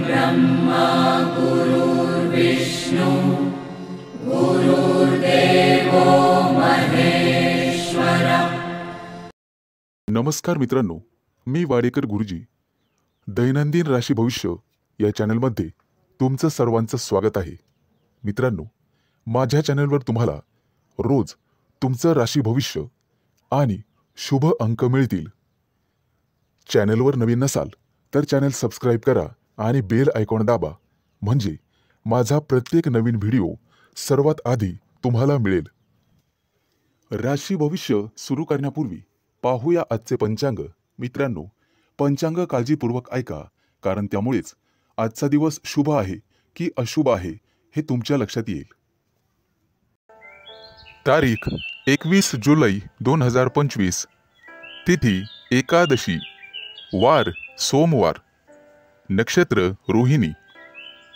ब्रह्मा गुरुर्विष्णु गुरुर्देवो महेश्वर। नमस्कार मित्रांनो, मी वाडेकर गुरुजी दैनंदिन राशी भविष्य या चॅनलमध्ये तुमचं सर्वांचं स्वागत आहे। मित्रांनो, माझ्या चॅनलवर तुम्हाला रोज तुमचं राशी भविष्य आणि शुभ अंक मिळतील। चॅनलवर नवीन नसाल तर चॅनल सबस्क्राइब करा आणि बेल आयकॉन दाबा, म्हणजे माझा प्रत्येक नवीन व्हिडिओ सर्वात आधी तुम्हाला मिळेल। राशी भविष्य सुरू करण्यापूर्वी पाहूया आजचे पंचांग। मित्रांनो, पंचांग काळजीपूर्वक ऐका, कारण त्यामुळेच आजचा दिवस शुभ आहे की अशुभ आहे हे तुमच्या लक्षात येईल। तारीख 21 जुलै 2025, तिथी एकादशी, वार सोमवार, नक्षत्र रोहिणी,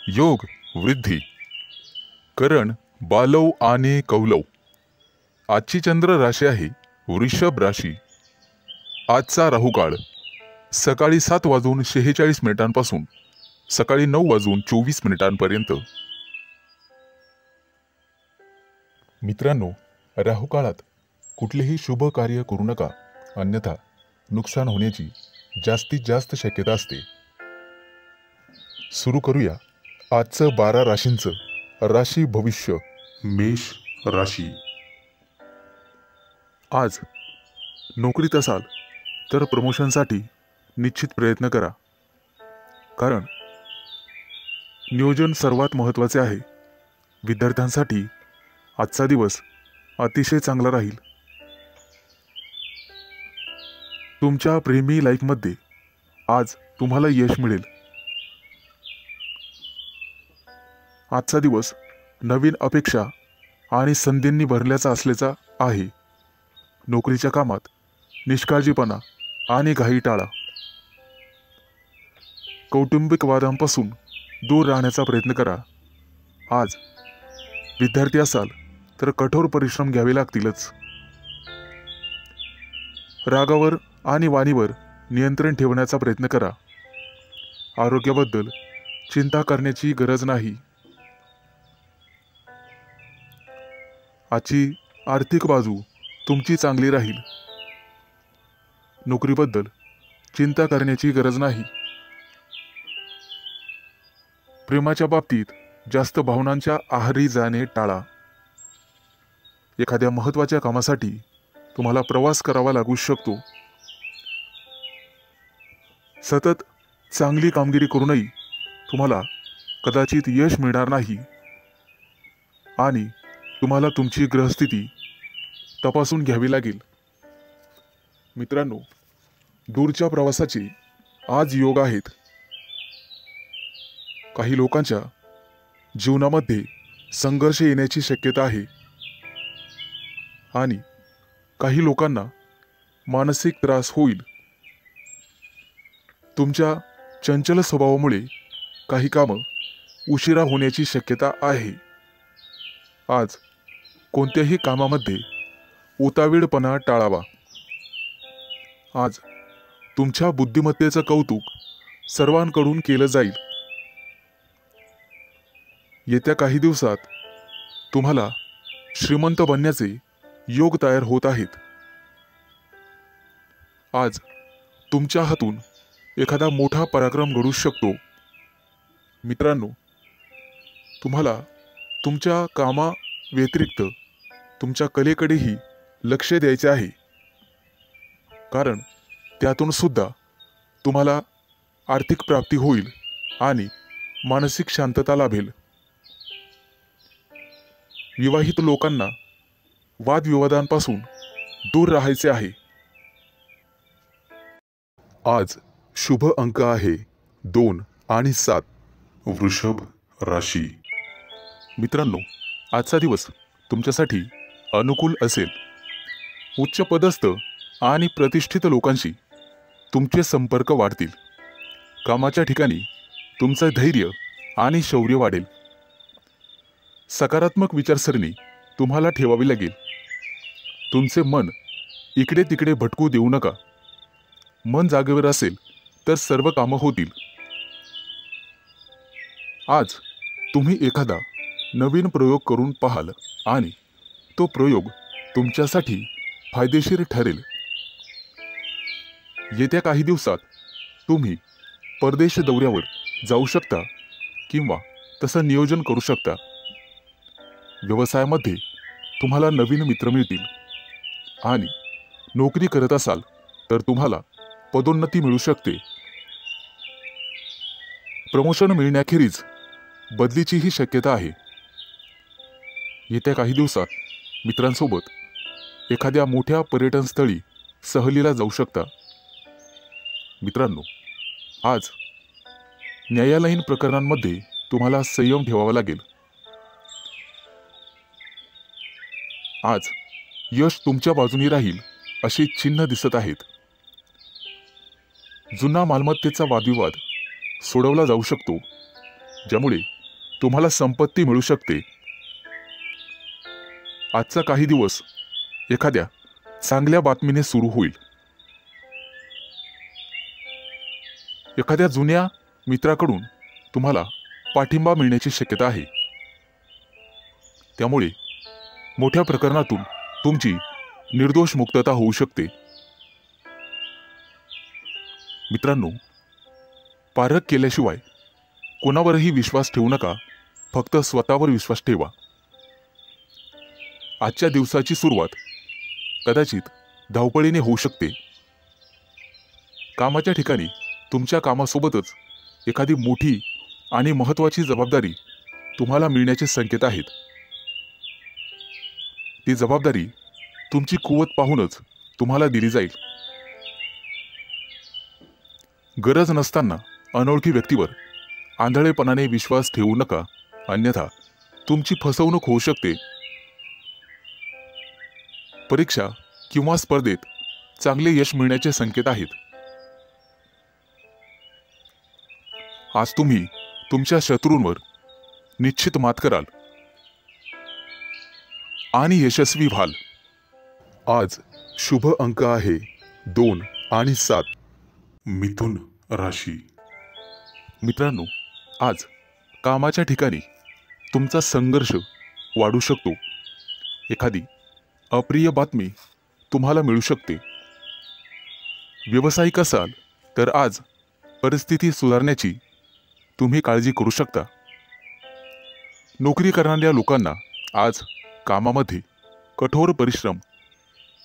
योग वृद्धी, करण बालव आणि कौलव। आजची चंद्र राशी आहे वृषभ राशी। आजचा राहुकाळ सकाळी 7:46 पासून सकाळी 9:24 पर्यंत। मित्रांनो, राहुकाळात कुठलेही शुभ कार्य करू नका, अन्यथा नुकसान होण्याची जास्तीत जास्त शक्यता असते। सुरू करूया आजचं 12 राशींचं राशी भविष्य। मेष राशी। आज नोकरीत असाल तर प्रमोशनसाठी निश्चित प्रयत्न करा, कारण नियोजन सर्वात महत्त्वाचे आहे। विद्यार्थ्यांसाठी आजचा दिवस अतिशय चांगला राहील। तुमच्या प्रेमी लाईफमध्ये आज तुम्हाला यश मिळेल। आजचा दिवस नवीन अपेक्षा आणि संधींनी भरल्याचा असल्याचा आहे। नोकरीच्या कामात निष्काळजीपणा आणि घाई टाळा। कौटुंबिक वादांपासून दूर राहण्याचा प्रयत्न करा। आज विद्यार्थी असाल तर कठोर परिश्रम घ्यावे लागतीलच। रागावर आणि वाणीवर नियंत्रण ठेवण्याचा प्रयत्न करा। आरोग्याबद्दल चिंता करण्याची गरज नाही। आजची आर्थिक बाजू तुमची चांगली राहील। नोकरीबद्दल चिंता करण्याची गरज नाही। प्रेमाच्या बाबतीत जास्त भावनांच्या आहारी जाणे टाळा। एखाद्या महत्त्वाच्या कामासाठी तुम्हाला प्रवास करावा लागू शकतो। सतत चांगली कामगिरी करूनही तुम्हाला कदाचित यश मिळणार नाही आणि तुम्हाला तुमची ग्रहस्थिती तपासून घ्यावी लागेल। मित्रांनो, दूरच्या प्रवासाचे आज योग आहेत। काही लोकांच्या जीवनामध्ये संघर्ष येण्याची शक्यता आहे आणि काही लोकांना मानसिक त्रास होईल। तुमच्या चंचल स्वभावामुळे काही कामं उशिरा होण्याची शक्यता आहे। आज कोणत्याही कामामध्ये उतावीळपणा टाळावा। आज तुमच्या बुद्धिमत्तेचं कौतुक सर्वांकडून केलं जाईल। येत्या काही दिवसात तुम्हाला श्रीमंत बनण्याचे योग तयार होत आहेत। आज तुमच्या हातून एखादा मोठा पराक्रम घडू शकतो। मित्रांनो, तुम्हाला तुमच्या कामा व्यतिरिक्त तुमच्या कलेकडेही लक्ष द्यायचे आहे, कारण त्यातून सुद्धा तुम्हाला आर्थिक प्राप्ती होईल आणि मानसिक शांतता लाभेल। विवाहित लोकांना वादविवादांपासून दूर राहायचे आहे। आज शुभ अंक आहे 2 आणि 7। वृषभ राशी। मित्रांनो, आजचा दिवस तुमच्यासाठी अनुकूल असेल। उच्च पदस्थ आणि प्रतिष्ठित लोकांशी तुमचे संपर्क वाढतील। कामाच्या ठिकाणी तुमचं धैर्य आणि शौर्य वाढेल। सकारात्मक विचारसरणी तुम्हाला ठेवावी लागेल। तुमचे मन इकडे तिकडे भटकू देऊ नका। मन जागेवर असेल तर सर्व कामं होतील। आज तुम्ही एखादा नवीन प्रयोग करून पाहाल आणि तो प्रयोग तुमच्यासाठी फायदेशीर ठरेल. येत्या काही दिवसात तुम्ही परदेश दौऱ्यावर जाऊ शकता किंवा तसं नियोजन करू शकता. व्यवसायामध्ये तुम्हाला नवीन मित्र मिळतील आणि नोकरी करत असाल तर तुम्हाला पदोन्नती मिळू शकते. प्रमोशन मिळण्याखेरीज बदलीचीही शक्यता आहे. येत्या काही दिवसात मित्रांसोबत एखाद्या मोठ्या पर्यटन स्थळी सहलीला जाऊ शकता. मित्रांनो, आज न्यायालयीन प्रकरणांमध्ये तुम्हाला संयम ठेवावा लागेल. आज यश तुमच्या बाजूने राहील अशी चिन्ह दिसत आहेत. जुना मालमत्तेचा वादविवाद सोडवला जाऊ शकतो, ज्यामुळे तुम्हाला संपत्ती मिळू शकते. आजचा काही दिवस एखाद्या चांगल्या बातमीने सुरू होईल. एखाद्या जुन्या मित्राकडून तुम्हाला पाठिंबा मिळण्याची शक्यता आहे. त्यामुळे मोठ्या प्रकरणातून तुमची निर्दोष मुक्तता होऊ शकते. मित्रांनो, पारख केल्याशिवाय कोणावरही विश्वास ठेवू नका. फक्त स्वतःवर विश्वास ठेवा. आजच्या दिवसाची सुरुवात कदाचित धावपळीने होऊ शकते. कामाच्या ठिकाणी तुमच्या कामासोबतच एखादी मोठी आणि महत्त्वाची जबाबदारी तुम्हाला मिळण्याचे संकेत आहेत. ती जबाबदारी तुमची कुवत पाहूनच तुम्हाला दिली जाईल. गरज नसताना अनोळखी व्यक्तीवर आंधळेपणाने विश्वास ठेवू नका, अन्यथा तुमची फसवणूक होऊ शकते. परीक्षा किंवा स्पर्धेत चांगले यश मिळण्याचे संकेत आहेत. आज तुम्ही तुमच्या शत्रूंवर निश्चित मात कराल आणि यशस्वी व्हाल. आज शुभ अंक आहे 2 आणि 7. मिथुन राशी. मित्रांनो, आज कामाच्या ठिकाणी तुमचा संघर्ष वाढू शकतो. एखादी अप्रिय बातमी तुम्हाला मिळू शकते. व्यावसायिक असाल तर आज परिस्थिती सुधारण्याची तुम्ही काळजी करू शकता. नोकरी करणाऱ्या लोकांना आज कामामध्ये कठोर परिश्रम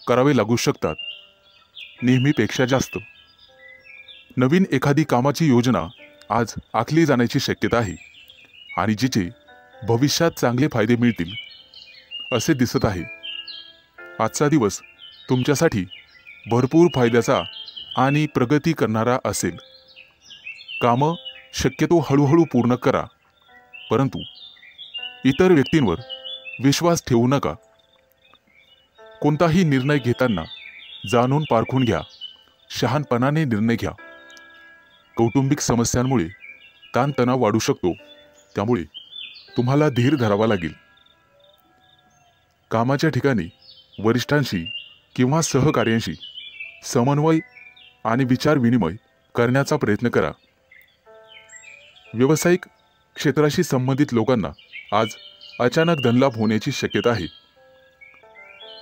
करावे लागू शकतात, नेहमीपेक्षा जास्त. नवीन एखादी कामाची योजना आज आखली जाण्याची शक्यता आहे आणि जिचे भविष्यात चांगले फायदे मिळतील असे दिसत आहे. आजचा दिवस तुमच्यासाठी भरपूर फायद्याचा आणि प्रगती करणारा असेल. कामं शक्यतो हळूहळू पूर्ण करा, परंतु इतर व्यक्तींवर विश्वास ठेवू नका. कोणताही निर्णय घेताना जाणून पारखून घ्या. शहाणपणाने निर्णय घ्या. कौटुंबिक समस्यांमुळे ताणतणाव वाढू शकतो, त्यामुळे तुम्हाला धीर धरावा लागेल. कामाच्या ठिकाणी वरिष्ठांशी किंवा सहकार्यांशी समन्वय आणि विचार विनिमय करण्याचा प्रयत्न करा. व्यावसायिक क्षेत्राशी संबंधित लोकांना आज अचानक धनलाभ होण्याची शक्यता आहे.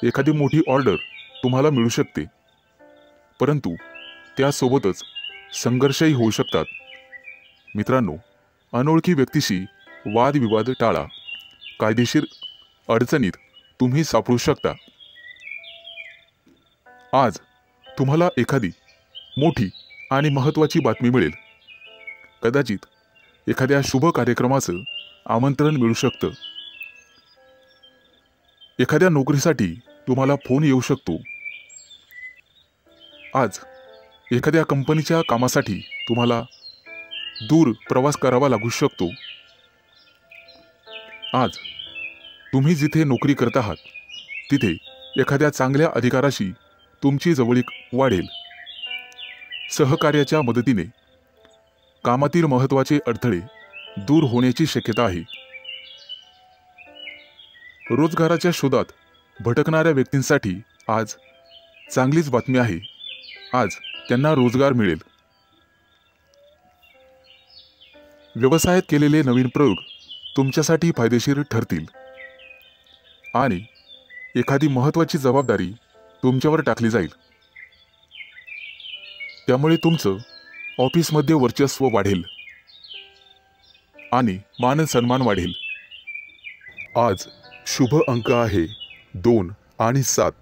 एखादी मोठी ऑर्डर तुम्हाला मिळू शकते, परंतु त्यासोबतच संघर्षही होऊ शकतात. मित्रांनो, अनोळखी व्यक्तीशी वादविवाद टाळा. कायदेशीर अडचणीत तुम्ही सापडू शकता. आज तुम्हाला एखादी मोठी आणि महत्त्वाची बातमी मिळेल. कदाचित एखाद्या शुभ कार्यक्रमाचं आमंत्रण मिळू शकतं. एखाद्या नोकरीसाठी तुम्हाला फोन येऊ शकतो. आज एखाद्या कंपनीच्या कामासाठी तुम्हाला दूर प्रवास करावा लागू शकतो. आज तुम्ही जिथे नोकरी करत आहात तिथे एखाद्या चांगल्या अधिकाराशी तुमची जवळीक वाढेल. सहकार्याच्या मदतीने कामातील महत्त्वाचे अडथळे दूर होण्याची शक्यता आहे. रोजगाराच्या शोधात भटकणाऱ्या व्यक्तींसाठी आज चांगलीच बातमी आहे. आज त्यांना रोजगार मिळेल. व्यवसायात केलेले नवीन प्रयोग तुमच्यासाठी फायदेशीर ठरतील आणि एखादी महत्त्वाची जबाबदारी तुमच्यावर टाकली जाईल. त्यामुळे तुमचं ऑफिसमध्ये वर्चस्व वाढेल आणि मान सन्मान वाढेल. आज शुभ अंक आहे 2 आणि 7.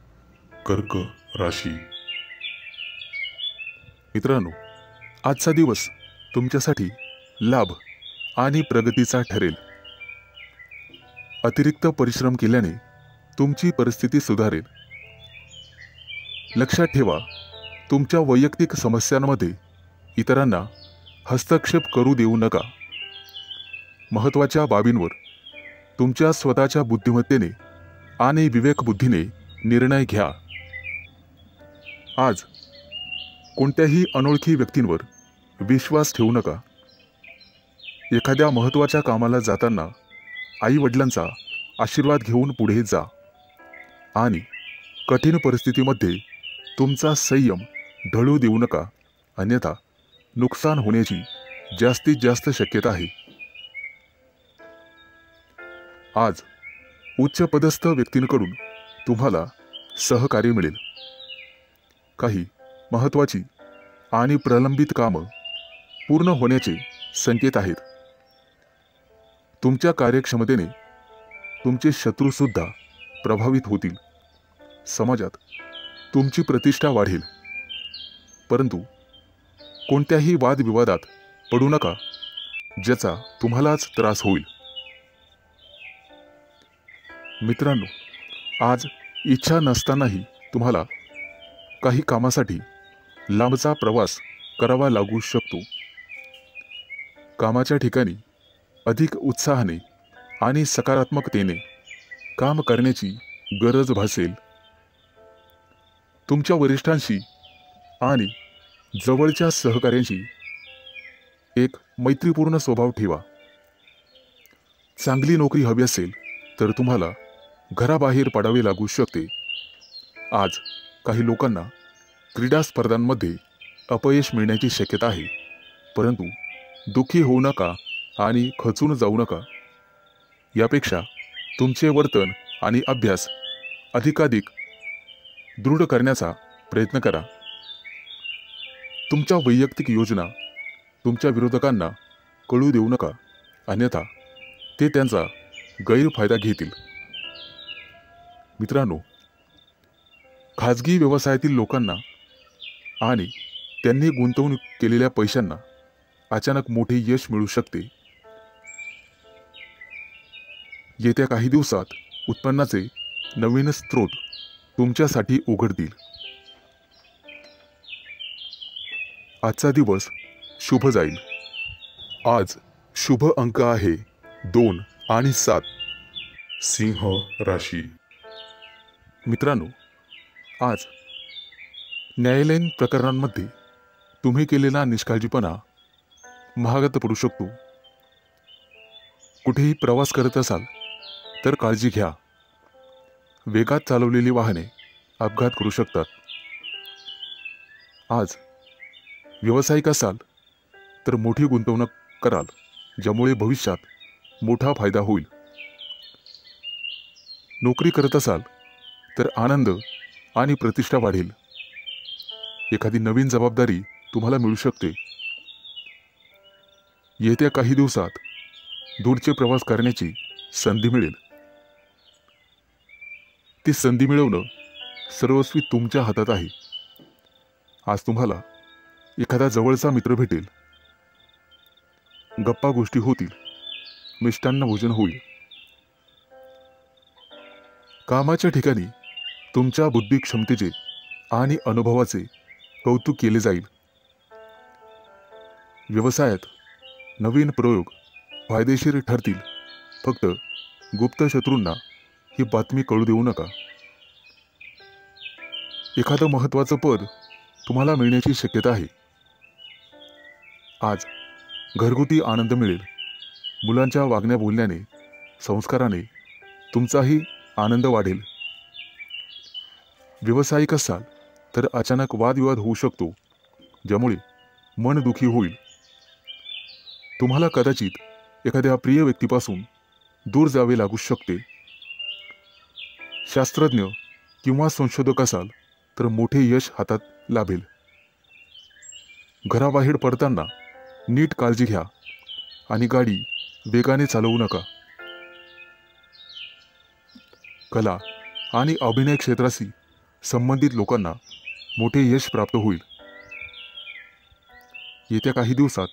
कर्क राशी. मित्रांनो, आजचा दिवस तुमच्यासाठी लाभ आणि प्रगतीचा ठरेल. अतिरिक्त परिश्रम केल्याने तुमची परिस्थिती सुधारेल. लक्षात ठेवा, तुमच्या वैयक्तिक समस्यांमध्ये इतरांना हस्तक्षेप करू देऊ नका. महत्त्वाच्या बाबींवर तुमच्या स्वतःच्या बुद्धिमत्तेने आणि विवेकबुद्धीने निर्णय घ्या. आज कोणत्याही अनोळखी व्यक्तींवर विश्वास ठेवू नका. एखाद्या महत्त्वाच्या कामाला जाताना आई-वडिलांचा आशीर्वाद घेऊन पुढे जा आणि कठीण परिस्थितीमध्ये तुमचा संयम ढळू देऊ नका, अन्यथा नुकसान होण्याची जास्तीत जास्त शक्यता आहे. आज उच्चपदस्थ व्यक्तींकडून तुम्हाला सहकार्य मिळेल. काही महत्त्वाची आणि प्रलंबित कामं पूर्ण होण्याचे संकेत आहेत. तुमच्या कार्यक्षमतेने तुमचे शत्रूसुद्धा प्रभावित होतील. समाजात तुमची प्रतिष्ठा वाढेल, परंतु कोणत्याही वादविवादात पडू नका, ज्याचा तुम्हालाच त्रास होईल. मित्रांनो, आज इच्छा नसतानाही तुम्हाला काही कामासाठी लांबचा प्रवास करावा लागू शकतो. कामाच्या ठिकाणी अधिक उत्साहाने आणि सकारात्मकतेने काम करण्याची गरज भासेल. तुमच्या वरिष्ठांशी आणि जवळच्या सहकाऱ्यांशी एक मैत्रीपूर्ण स्वभाव ठेवा. चांगली नोकरी हवी असेल तर तुम्हाला घराबाहेर पडावे लागू शकते. आज काही लोकांना क्रीडा स्पर्धांमध्ये अपयश मिळण्याची शक्यता आहे, परंतु दुःखी होऊ नका आणि खचून जाऊ नका. यापेक्षा तुमचे वर्तन आणि अभ्यास अधिकाधिक दृढ करण्याचा प्रयत्न करा. तुमच्या वैयक्तिक योजना तुमच्या विरोधकांना कळू देऊ नका, अन्यथा ते त्यांचा गैरफायदा घेतील. मित्रांनो, खाजगी व्यवसायातील लोकांना आणि त्यांनी गुंतवणूक केलेल्या पैशांना अचानक मोठे यश मिळू शकते. येत्या काही दिवसात उत्पन्नाचे नवीन स्रोत तुमच्यासाठी उघडतील. आजचा दिवस शुभ जाईल. आज शुभ अंक आहे 2 आणि 7. सिंह राशी. मित्रांनो, आज न्यायालयीन प्रकरणांमध्ये तुम्ही केलेला निष्काळजीपणा महागात पडू शकतो. कुठेही प्रवास करत असाल तर काळजी घ्या. वेगात चालवलेली वाहने अपघात करू शकतात. आज व्यावसायिक असाल तर मोठी गुंतवणूक कराल, ज्यामुळे भविष्यात मोठा फायदा होईल. नोकरी करत असाल तर आनंद आणि प्रतिष्ठा वाढेल. एखादी नवीन जबाबदारी तुम्हाला मिळू शकते. येत्या काही दिवसात दूरचे प्रवास करण्याची संधी मिळेल. ती संधी मिळवणं सर्वस्वी तुमच्या हातात आहे. आज तुम्हाला एखादा जवळचा मित्र भेटेल. गप्पा गोष्टी होतील. मिष्टान्न भोजन होईल. कामाच्या ठिकाणी तुमच्या बुद्धी क्षमतेचे आणि अनुभवाचे कौतुक केले जाईल. व्यवसायात नवीन प्रयोग फायदेशीर ठरतील. फक्त गुप्त शत्रूंना ही बातमी कळू देऊ नका. एखादं महत्त्वाचं पद तुम्हाला मिळण्याची शक्यता आहे. आज घरगुती आनंद मिळेल. मुलांच्या वागण्या बोलण्याने, संस्काराने तुमचाही आनंद वाढेल. व्यावसायिक असाल तर अचानक वादविवाद होऊ शकतो, ज्यामुळे मन दुखी होईल. तुम्हाला कदाचित एखाद्या प्रिय व्यक्तीपासून दूर जावे लागू शकते. शास्त्रज्ञ किंवा संशोधक असाल तर मोठे यश हातात लाभेल. घराबाहेर पडताना नीट काळजी घ्या आणि गाडी वेगाने चालवू नका. कला आणि अभिनय क्षेत्राशी संबंधित लोकांना मोठे यश प्राप्त होईल. येत्या काही दिवसात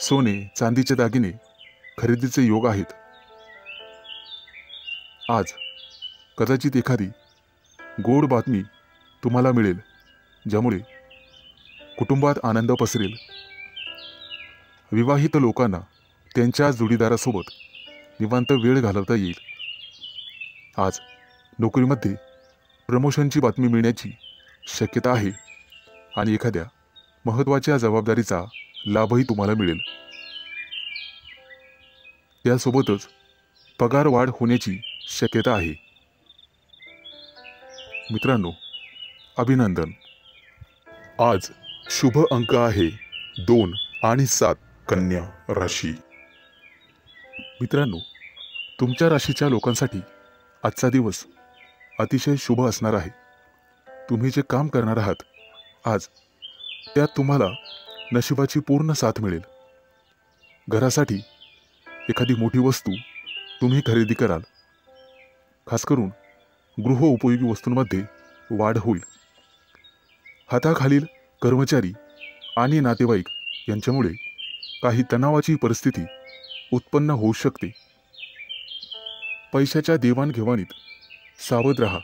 सोने चांदीचे दागिने खरेदीचे योग आहेत. आज कदाचित एखादी गोड बातमी तुम्हाला मिळेल, ज्यामुळे कुटुंबात आनंद पसरेल. विवाहित लोकांना त्यांच्या जोडीदारासोबत निवांत वेळ घालवता येईल. आज नोकरीमध्ये प्रमोशनची बातमी मिळण्याची शक्यता आहे आणि एखाद्या महत्त्वाच्या जबाबदारीचा लाभही तुम्हाला मिळेल. त्यासोबतच पगार वाढ होण्याची शक्यता आहे. मित्रांनो, अभिनंदन. आज शुभ अंक आहे 2 आणि 7. कन्या राशी. मित्रांनो, तुमच्या राशीच्या लोकांसाठी आजचा दिवस अतिशय शुभ असणार आहे. तुम्ही जे काम करणार आहात आज, त्यात तुम्हाला नशिबाची पूर्ण साथ मिळेल. घरासाठी एखादी मोठी वस्तू तुम्ही खरेदी कराल. खास करून गृहोपयोगी वस्तूंमध्ये वाढ होईल. हाताखालील कर्मचारी आणि नातेवाईक यांच्यामुळे काही तणावाची परिस्थिती उत्पन्न होऊ शकते. पैशाच्या देवाणघेवाणीत सावध राहा.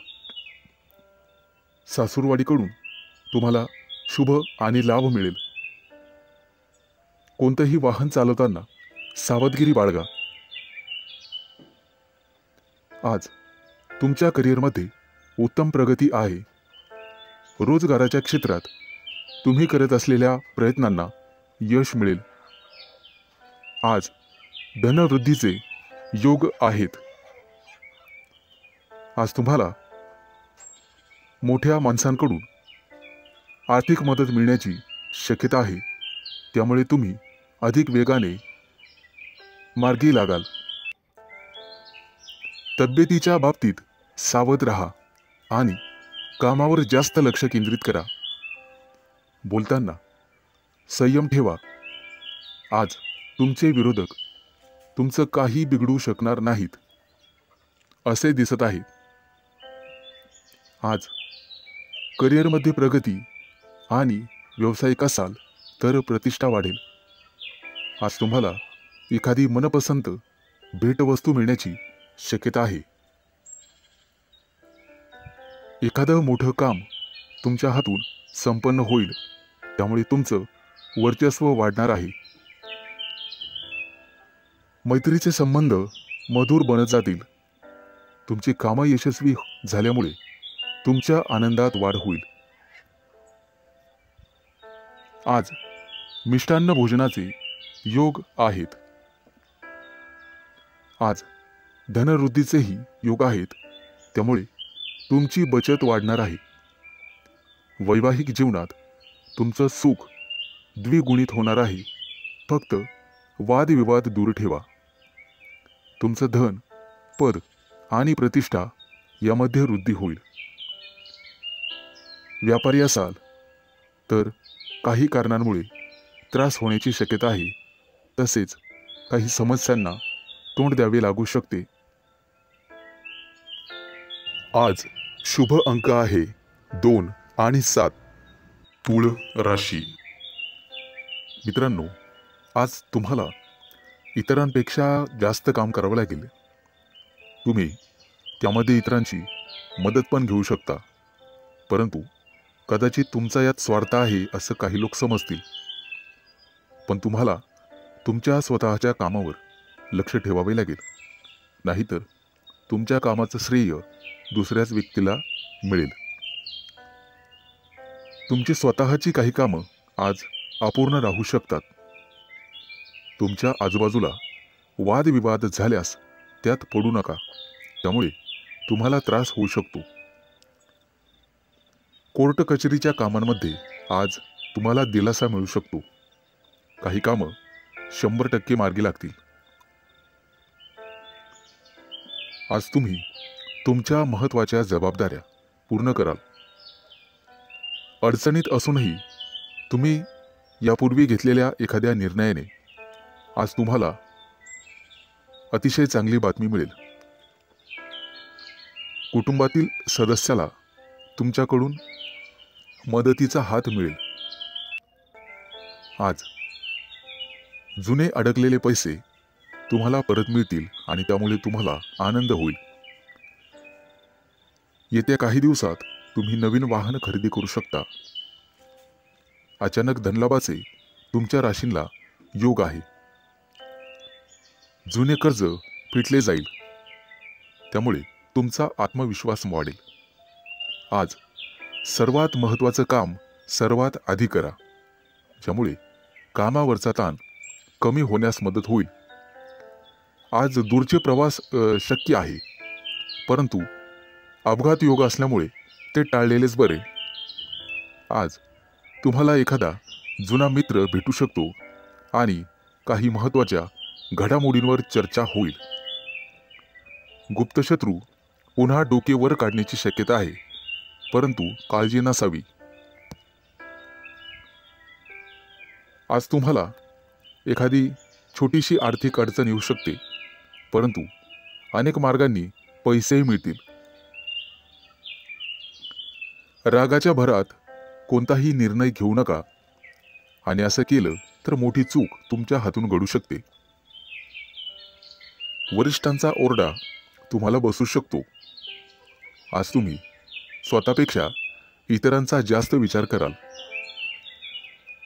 सासूरवाडीकडून तुम्हाला शुभ आणि लाभ मिळेल. कोणतंही वाहन चालवताना सावधगिरी बाळगा. आज तुमच्या करिअरमध्ये उत्तम प्रगती आहे. रोजगाराच्या क्षेत्रात तुम्ही करत असलेल्या प्रयत्नांना यश मिळेल. आज धनवृद्धीचे योग आहेत. आज तुम्हाला मोठ्या माणसांकडून आर्थिक मदत मिळण्याची शक्यता आहे. त्यामुळे तुम्ही अधिक वेगाने मार्गी लागाल. तब्येतीच्या बाबतीत सावध राहा आणि कामावर जास्त लक्ष केंद्रित करा. बोलताना संयम ठेवा. आज तुमचे विरोधक तुमचं काही बिघडू शकणार नाहीत असे दिसत आहे. आज करिअरमध्ये प्रगती आणि व्यावसायिक असाल तर प्रतिष्ठा वाढेल. आज तुम्हाला एखादी मनपसंत भेटवस्तू मिळण्याची शक्यता आहे. एखादं मोठं काम तुमच्या हातून संपन्न होईल. त्यामुळे तुमचं वर्चस्व वाढणार आहे. मैत्रीचे संबंध मधुर बनत जातील. तुमची कामं यशस्वी झाल्यामुळे तुमच्या आनंदात वाढ होईल. आज मिष्टान्न भोजनाचे योग आहेत. आज धनवृद्धीचेही योग आहेत. त्यामुळे तुमची बचत वाढणार आहे. वैवाहिक जीवनात तुमचं सुख द्विगुणित होणार आहे. फक्त वादविवाद दूर ठेवा. तुमचं धन, पद आणि प्रतिष्ठा यामध्ये वृद्धी होईल. व्यापारी असाल तर काही कारणांमुळे त्रास होण्याची शक्यता आहे. तसेच काही समस्यांना तोंड द्यावे लागू शकते. आज शुभ अंक आहे 2 आणि 7. तुळ राशी. मित्रांनो, आज तुम्हाला इतरांपेक्षा जास्त काम करावं लागेल. तुम्ही त्यामध्ये इतरांची मदत पण घेऊ शकता. परंतु कदाचित तुमचा यात स्वार्थ आहे असं काही लोक समजतील. पण तुम्हाला तुमच्या स्वतःच्या कामावर लक्ष ठेवावे लागेल. नाहीतर तुमच्या कामाचं श्रेय दुसऱ्याच व्यक्तीला मिळेल. तुमची स्वतःची काही कामं आज अपूर्ण राहू शकतात. तुमच्या आजूबाजूला वादविवाद झाल्यास त्यात पडू नका. त्यामुळे तुम्हाला त्रास होऊ शकतो. कोर्ट कचेरीच्या कामांमध्ये आज तुम्हाला दिलासा मिळू शकतो. काही कामं 100% मार्गी लागतील. आज तुम्ही तुमच्या महत्त्वाच्या जबाबदाऱ्या पूर्ण कराल. अडचणीत असूनही तुम्ही यापूर्वी घेतलेल्या एखाद्या निर्णयाने आज तुम्हाला अतिशय चांगली बातमी मिळेल. कुटुंबातील सदस्याला तुमच्याकडून मदतीचा हात मिळेल. आज जुने अडकलेले पैसे तुम्हाला परत मिळतील आणि त्यामुळे तुम्हाला आनंद होईल. येत्या काही दिवसात तुम्ही नवीन वाहन खरेदी करू शकता. अचानक धनलाभाचे तुमच्या राशींला योग आहे. जुने कर्ज फिटले जाईल, त्यामुळे तुमचा आत्मविश्वास वाढेल. आज सर्वात महत्त्वाचं काम सर्वात आधी करा, ज्यामुळे कामावरचा ताण कमी होण्यास मदत होईल. आज दूरचे प्रवास शक्य आहे, परंतु अपघात योग असल्यामुळे ते टाळलेलेच बरे. आज तुम्हाला एखादा जुना मित्र भेटू शकतो आणि काही महत्त्वाच्या घडामोडींवर चर्चा होईल. गुप्तशत्रू पुन्हा डोके वर काढण्याची शक्यता आहे, परंतु काळजी नसावी. आज तुम्हाला एखादी छोटीशी आर्थिक अडचण येऊ शकते, परंतु अनेक मार्गांनी पैसेही मिळतील. रागाच्या भरात कोणताही निर्णय घेऊ नका, आणि असं केलं तर मोठी चूक तुमच्या हातून घडू शकते. वरिष्ठांचा ओरडा तुम्हाला बसू शकतो. आज तुम्ही स्वतःपेक्षा इतरांचा जास्त विचार कराल.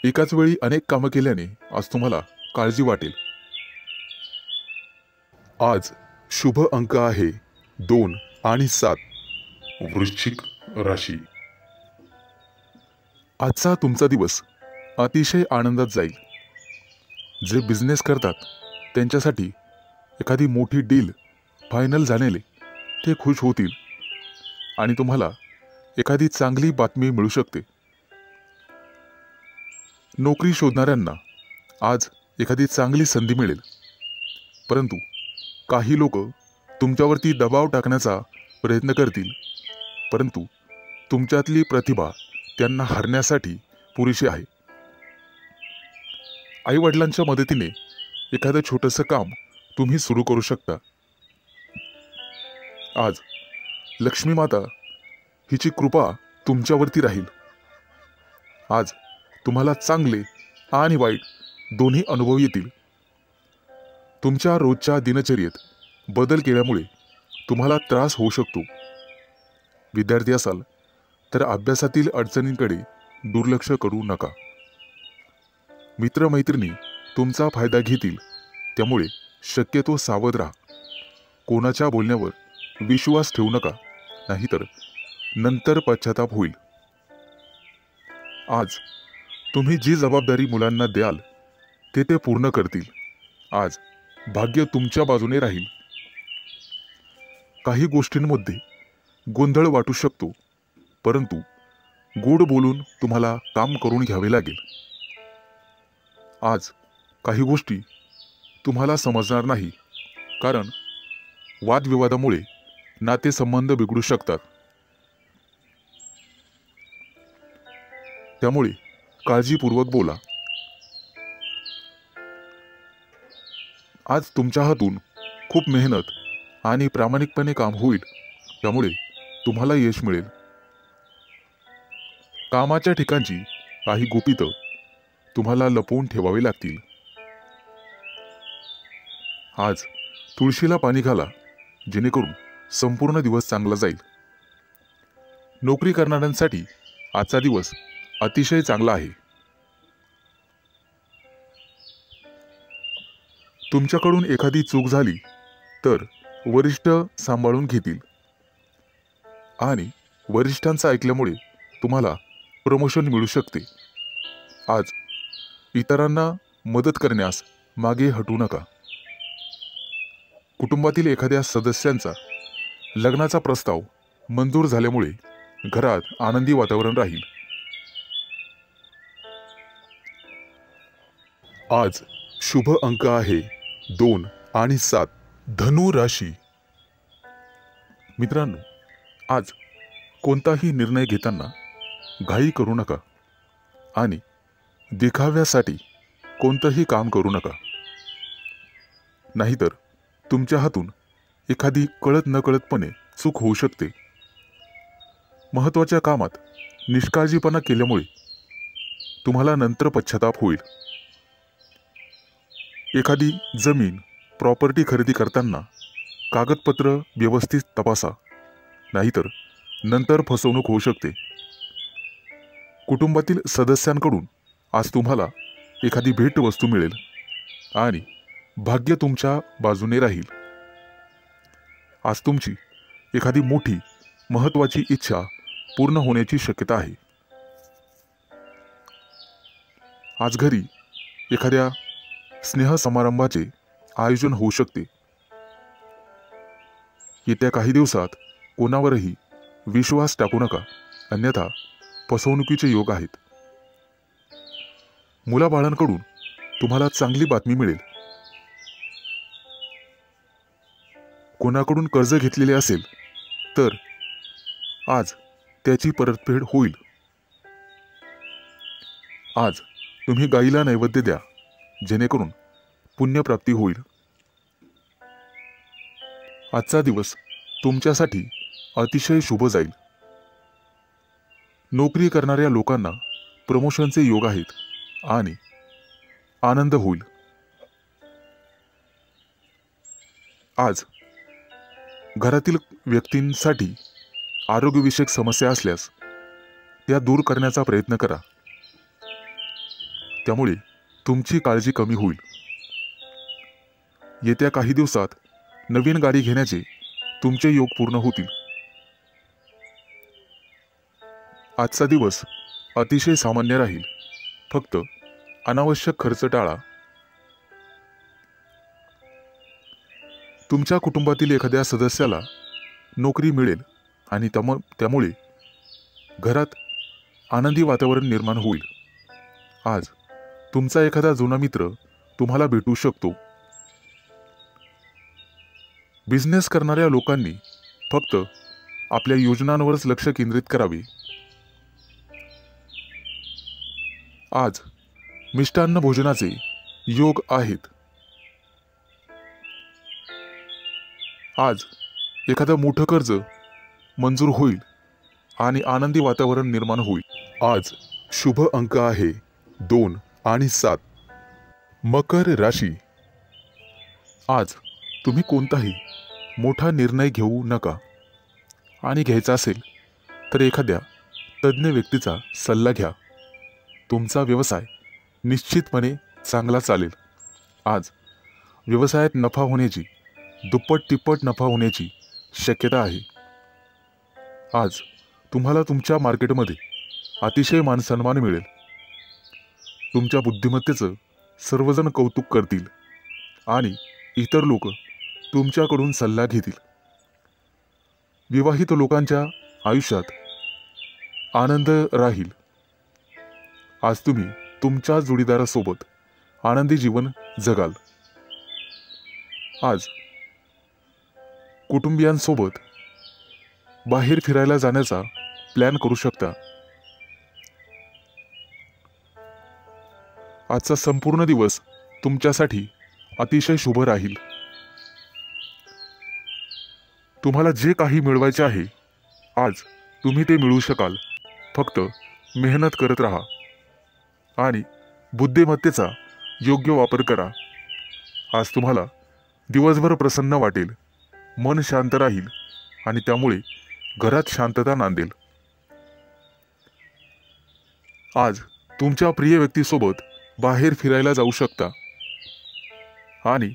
एकाच वेळी अनेक कामं केल्याने आज तुम्हाला काळजी वाटेल. आज शुभ अंक आहे 2 आणि 7. वृश्चिक राशी. आजचा तुमचा दिवस अतिशय आनंदात जाईल. जे बिझनेस करतात त्यांच्यासाठी एखादी मोठी डील फायनल झालेले ते खुश होतील आणि तुम्हाला एखादी चांगली बातमी मिळू शकते. नोकरी शोधणाऱ्यांना आज एखादी चांगली संधी मिळेल, परंतु काही लोक तुमच्यावरती दबाव टाकण्याचा प्रयत्न करतील, परंतु तुमच्यातली प्रतिभा त्यांना हरण्यासाठी पुरेशी आहे. आई वडिलांच्या मदतीने एखादं छोटंसं काम तुम्ही सुरू करू शकता. आज लक्ष्मी माता हिची कृपा तुमच्यावरती राहील. आज तुम्हाला चांगले आणि वाईट दोन्ही अनुभव येतील. तुमच्या रोजच्या दिनचर्येत बदल केल्यामुळे तुम्हाला त्रास होऊ शकतो. विद्यार्थी असाल तर अभ्यासातील अडचणींकडे दुर्लक्ष करू नका. मित्रमैत्रिणी तुमचा फायदा घेतील, त्यामुळे शक्यतो सावध राहा. कोणाच्या बोलण्यावर विश्वास ठेवू नका, नाहीतर नंतर पश्चाताप होईल. आज तुम्ही जी जबाबदारी मुलांना द्याल ते पूर्ण करतील. आज भाग्य तुमच्या बाजूने राहील. काही गोष्टींमध्ये गोंधळ वाटू शकतो, परंतु गोड बोलून तुम्हाला काम करून घ्यावे लागेल. आज काही गोष्टी तुम्हाला समजणार नाही, कारण वादविवादामुळे नातेसंबंध बिघडू शकतात. त्यामुळे काळजीपूर्वक बोला. आज तुमच्या हातून खूप मेहनत आणि प्रामाणिकपणे काम होईल, त्यामुळे तुम्हाला यश मिळेल. कामाच्या ठिकाणची काही गुपितं तुम्हाला लपवून ठेवावी लागतील. आज तुळशीला पाणी घाला, जेणेकरून संपूर्ण दिवस चांगला जाईल. नोकरी करणाऱ्यांसाठी आजचा दिवस अतिशय चांगला आहे. तुमच्याकडून एखादी चूक झाली तर वरिष्ठ सांभाळून घेतील आणि वरिष्ठांचं ऐकल्यामुळे तुम्हाला प्रमोशन मिळू शकते. आज इतरांना मदत करण्यास मागे हटू नका. कुटुंबातील एखाद्या सदस्यांचा लग्नाचा प्रस्ताव मंजूर झाल्यामुळे घरात आनंदी वातावरण राहील. आज शुभ अंक आहे 2 आणि 7. धनु राशी. मित्रांनो, आज कोणताही निर्णय घेताना घाई करू नका आणि देखाव्यासाठी कोणतंही काम करू नका. नाहीतर तुमच्या हातून एखादी कळत नकळतपणे चूक होऊ शकते. महत्त्वाच्या कामात निष्काळजीपणा केल्यामुळे तुम्हाला नंतर पश्चाताप होईल. एखादी जमीन, प्रॉपर्टी खरेदी करताना कागदपत्र व्यवस्थित तपासा, नाहीतर नंतर फसवणूक होऊ शकते. कुटुंबातील सदस्यांकडून आज तुम्हाला एखादी भेटवस्तू मिळेल आणि भाग्य तुमच्या बाजूने राहील. आज तुमची एखादी मोठी महत्त्वाची इच्छा पूर्ण होण्याची शक्यता आहे. आज घरी एखाद्या स्नेहसमारंभाचे आयोजन होऊ शकते. येत्या काही दिवसात कोणावरही विश्वास टाकू नका, अन्यथा फसवणुकीचे योग आहेत. मुलाबाळांकडून तुम्हाला चांगली बातमी मिळेल. कोणाकडून कर्ज घेतलेले असेल तर आज त्याची परतफेड होईल. आज तुम्ही गाईला नैवेद्य द्या, जेणेकरून पुण्यप्राप्ती होईल. आजचा दिवस तुमच्यासाठी अतिशय शुभ जाईल. नोकरी करणाऱ्या लोकांना प्रमोशनचे योग आहेत आणि आनंद होईल. आज घरातील व्यक्तींसाठी आरोग्यविषयक समस्या असल्यास त्या दूर करण्याचा प्रयत्न करा. त्यामुळे तुमची काळजी कमी होईल. येत्या काही दिवसात नवीन गाडी घेण्याचे तुमचे योग पूर्ण होतील. आजचा दिवस अतिशय सामान्य राहील. फक्त अनावश्यक खर्च टाळा. तुमच्या कुटुंबातील एखाद्या सदस्याला नोकरी मिळेल आणि त्यामुळे घरात आनंदी वातावरण निर्माण होईल. आज तुमचा एखादा जुना मित्र तुम्हाला भेटू शकतो. बिझनेस करणाऱ्या लोकांनी फक्त आपल्या योजनांवरच लक्ष केंद्रित करावे. आज मिष्टान्न भोजनाचे योग आहेत. आज एखादं मोठं कर्ज मंजूर होईल आणि आनंदी वातावरण निर्माण होईल. आज शुभ अंक आहे 2 आणि 7. मकर राशी. आज तुम्ही कोणताही मोठा निर्णय घेऊ नका आणि घ्यायचा असेल तर एखाद्या तज्ज्ञ व्यक्तीचा सल्ला घ्या. तुमचा व्यवसाय निश्चितपणे चांगला चालेल. आज व्यवसायात नफा होण्याची, दुप्पट तिप्पट नफा होण्याची शक्यता आहे. आज तुम्हाला तुमच्या मार्केटमध्ये अतिशय मानसन्मान मिळेल. तुमच्या बुद्धिमत्तेचं सर्वजण कौतुक करतील आणि इतर लोक तुमच्याकडून सल्ला घेतील. विवाहित लोकांच्या आयुष्यात आनंद राहील. आज तुम्ही तुमच्या जोडीदारासोबत आनंदी जीवन जगाल. आज कुटुंबियांसोबत बाहेर फिरायला जाण्याचा प्लॅन करू शकता. आजचा संपूर्ण दिवस तुमच्यासाठी अतिशय शुभ राहील. तुम्हाला जे काही मिळवायचे आहे आज तुम्ही ते मिळवू शकाल. फक्त मेहनत करत राहा आणि बुद्धिमत्तेचा योग्य वापर करा. आज तुम्हाला दिवसभर प्रसन्न वाटेल, मन शांत राहील आणि त्यामुळे घरात शांतता नांदेल. आज तुमच्या प्रिय व्यक्तीसोबत बाहेर फिरायला जाऊ शकता आणि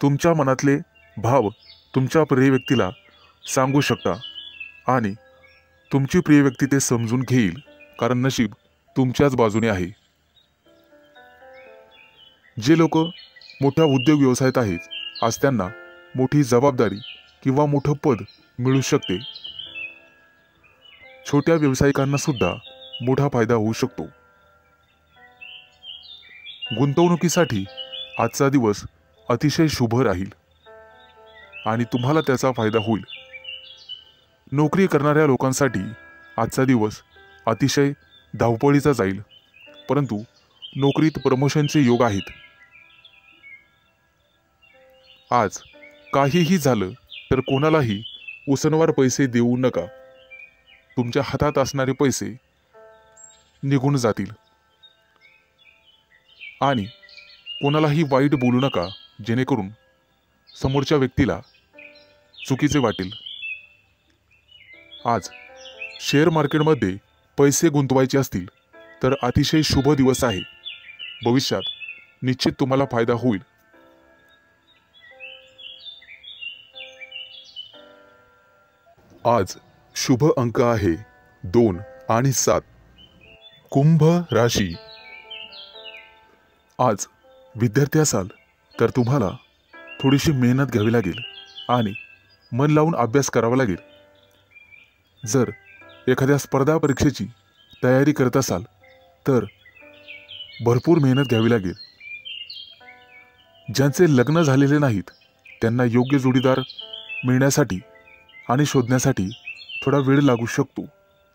तुमच्या मनातले भाव तुमच्या प्रिय व्यक्तीला सांगू शकता आणि तुमची प्रिय व्यक्ती ते समजून घेईल, कारण नशीब तुमच्याच बाजूने आहे. जे लोक मोठ्या उद्योग व्यवसायात आहेत, आज त्यांना मोठी जबाबदारी किंवा मोठं पद मिळू शकते. छोट्या व्यावसायिकांना सुद्धा मोठा फायदा होऊ शकतो. गुंतवणुकीसाठी आजचा दिवस अतिशय शुभ राहील आणि तुम्हाला त्याचा फायदा होईल. नोकरी करणाऱ्या लोकांसाठी आजचा दिवस अतिशय धावपळीचा जाईल, परंतु नोकरीत प्रमोशनचे योग आहेत. आज काहीही झालं तर कोणालाही उसनवार पैसे देऊ नका. तुमच्या हातात असणारे पैसे निघून जातील आणि कोणालाही वाईट बोलू नका, जेणेकरून समोरच्या व्यक्तीला चुकीचे वाटेल. आज शेअर मार्केटमध्ये पैसे गुंतवायचे असतील तर अतिशय शुभ दिवस आहे. भविष्यात निश्चित तुम्हाला फायदा होईल. आज शुभ अंक आहे 2 आणि 7. कुंभ राशी. आज विद्यार्थी असाल तर तुम्हाला थोडीशी मेहनत घ्यावी लागेल आणि मन लावून अभ्यास करावा लागेल. जर एखाद्या स्पर्धा परीक्षेची तयारी करत असाल तर भरपूर मेहनत घ्यावी लागेल. ज्यांचे लग्न झालेले नाहीत त्यांना योग्य जोडीदार मिळण्यासाठी आणि शोधण्यासाठी थोडा वेळ लागू शकतो,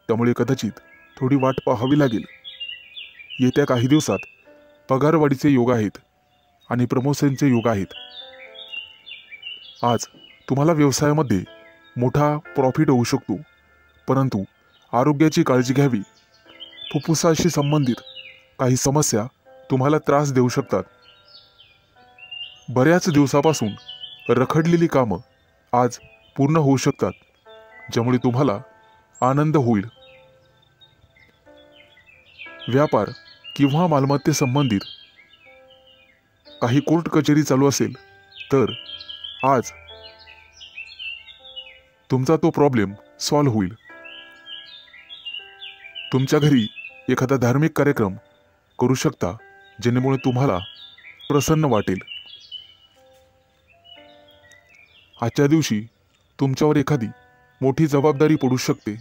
त्यामुळे कदाचित थोडी वाट पाहावी लागेल. येत्या काही दिवसात पगारवाढीचे योग आहेत आणि प्रमोशनचे योग आहेत. आज तुम्हाला व्यवसायामध्ये मोठा प्रॉफिट होऊ शकतो, परंतु आरोग्याची काळजी घ्यावी. फुफ्फुसाशी संबंधित काही समस्या तुम्हाला त्रास देऊ शकतात. बऱ्याच दिवसापासून रखडलेली कामं आज पूर्ण होऊ शकतात, ज्यामुळे तुम्हाला आनंद होईल. व्यापार किंवा मालमत्ते संबंधित काही कोर्ट कचेरी चालू असेल तर आज तुमचा तो प्रॉब्लेम सॉल्व्ह होईल. तुमच्या घरी एखादा धार्मिक कार्यक्रम करू शकता, जेणेमुळे तुम्हाला प्रसन्न वाटेल. आजच्या दिवशी तुमच्यावर एखादी मोठी जबाबदारी पडू शकते.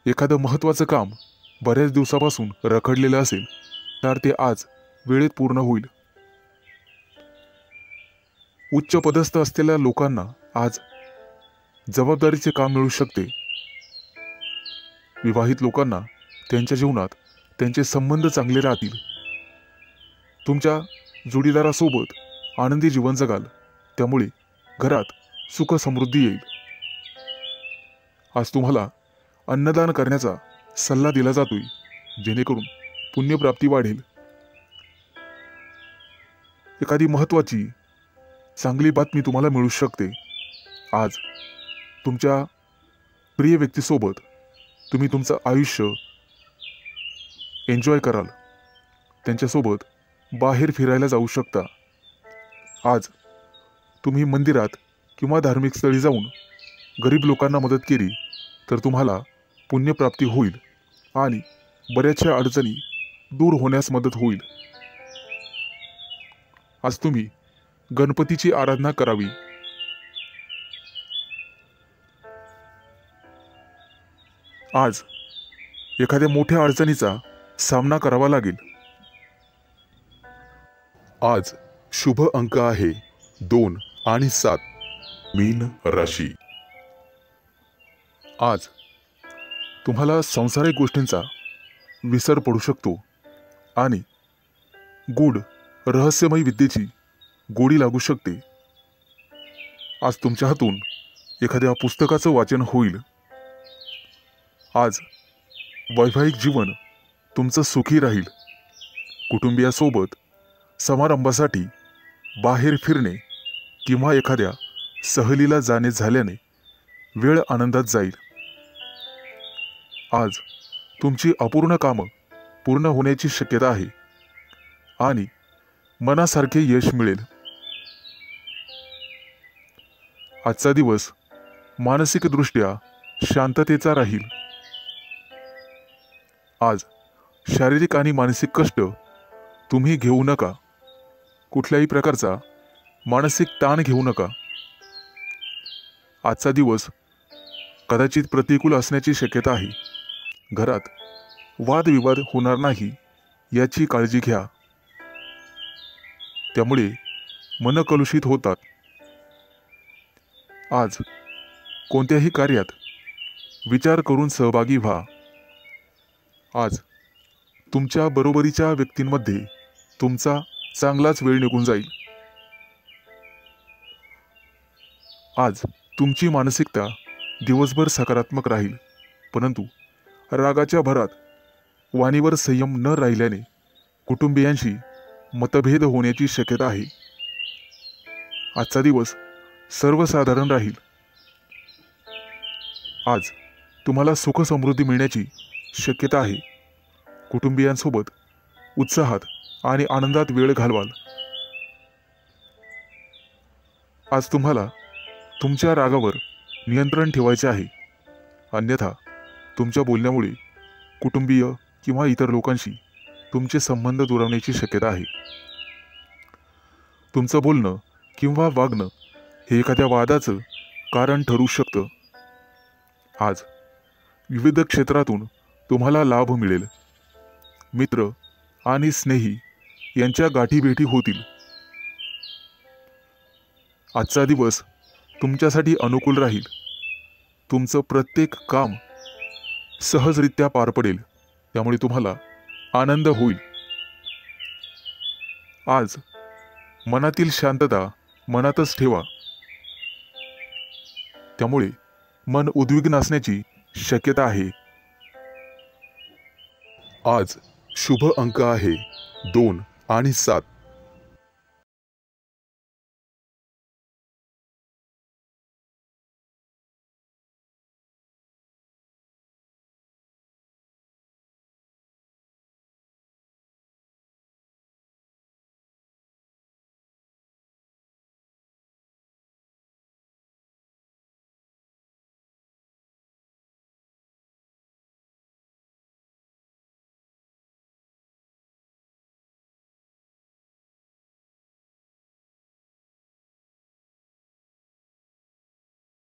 एखादं महत्त्वाचं काम बऱ्याच दिवसापासून रखडलेलं असेल तर ते आज वेळेत पूर्ण होईल. उच्च पदस्थ असलेल्या लोकांना आज जबाबदारीचे काम मिळू शकते. विवाहित लोकांना त्यांच्या जीवनात त्यांचे संबंध चांगले राहतील. तुमच्या जोडीदारासोबत आनंदी जीवन जगाल, त्यामुळे घरात सुख समृद्धी येईल. आज तुम्हाला अन्नदान करण्याचा सल्ला दिला जातोय, जेणेकरून पुण्यप्राप्ती वाढेल. एखादी महत्त्वाची चांगली बातमी तुम्हाला मिळू शकते. आज तुमच्या प्रिय व्यक्तीसोबत तुम्ही तुमचं आयुष्य एन्जॉय कराल. त्यांच्यासोबत बाहेर फिरायला जाऊ शकता. आज तुम्ही मंदिरात किंवा धार्मिक स्थळी जाऊन गरीब लोकांना मदत केली तर तुम्हाला पुण्यप्राप्ती होईल आणि बऱ्याचशा अडचणी दूर होण्यास मदत होईल. आज तुम्ही गणपतीची आराधना करावी. आज एखाद्या मोठ्या अडचणीचा सामना करावा लागेल. आज शुभ अंक आहे 2 आणि 7. मीन राशी. आज तुम्हाला सांसारिक गोष्टींचा विसर पडू शकतो आणि गूढ रहस्यमय विद्येची गोडी लागू शकते. आज तुमच्या हातून एखाद्या पुस्तकाचं वाचन होईल. आज वैवाहिक जीवन तुमचं सुखी राहील. कुटुंबियासोबत समारंभासाठी बाहेर फिरणे किंवा एखाद्या सहलीला जाणे झाल्याने वेळ आनंदात जाईल. आज तुमची अपूर्ण कामं पूर्ण होण्याची शक्यता आहे आणि मनासारखे यश मिळेल. आजचा दिवस मानसिकदृष्ट्या शांततेचा राहील. आज शारीरिक आणि मानसिक कष्ट तुम्ही घेऊ नका. कुठल्याही प्रकारचा मानसिक ताण घेऊ नका. आजचा दिवस कदाचित प्रतिकूल असण्याची शक्यता आहे. घरात वादविवाद होणार नाही याची काळजी घ्या. त्यामुळे मन कलुषित होतात. आज कोणत्याही कार्यात विचार करून सहभागी व्हा. आज तुमच्या बरोबरीच्या व्यक्तींमध्ये तुमचा चांगलाच वेळ निघून जाईल. आज तुमची मानसिकता दिवसभर सकारात्मक राहील, परंतु रागाच्या भरात वाणीवर संयम न राहिल्याने कुटुंबियांशी मतभेद होण्याची शक्यता आहे. आजचा दिवस सर्वसाधारण राहील. आज तुम्हाला सुख समृद्धी मिळण्याची शक्यता आहे. कुटुंबियांसोबत उत्साहात आणि आनंदात वेळ घालवाल. आज तुम्हाला तुमच्या रागावर नियंत्रण ठेवायचे आहे, अन्यथा तुमच्या बोलण्यामुळे कुटुंबीय किंवा इतर लोकांशी तुमचे संबंध दुरावण्याची शक्यता आहे. तुमचं बोलणं किंवा वागणं हे एखाद्या वादाचं कारण ठरू शकतं. आज विविध क्षेत्रातून तुम्हाला लाभ मिळेल. मित्र आणि स्नेही यांच्या गाठीभेटी होतील. आजचा दिवस तुमच्यासाठी अनुकूल राहील. तुमचं प्रत्येक काम सहजरित्या पार पडेल, त्यामुळे तुम्हाला आनंद होईल. आज मनातील शांतता मनातच ठेवा, त्यामुळे मन उद्विग्न असण्याची शक्यता आहे. आज शुभ अंक आहे 2 आणि 7.